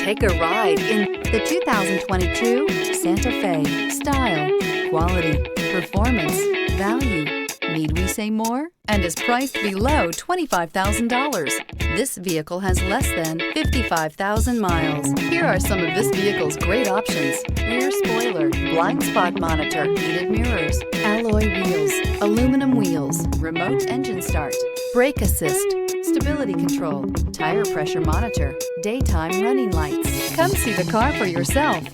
Take a ride in the 2022 Santa Fe. Style, quality, performance, value. Need we say more? And is priced below $25,000. This vehicle has less than 55,000 miles. Here are some of this vehicle's great options: rear spoiler, blind spot monitor, heated mirrors, alloy wheels, aluminum wheels, remote engine start, brake assist, stability control, tire pressure monitor, daytime running lights. Come see the car for yourself.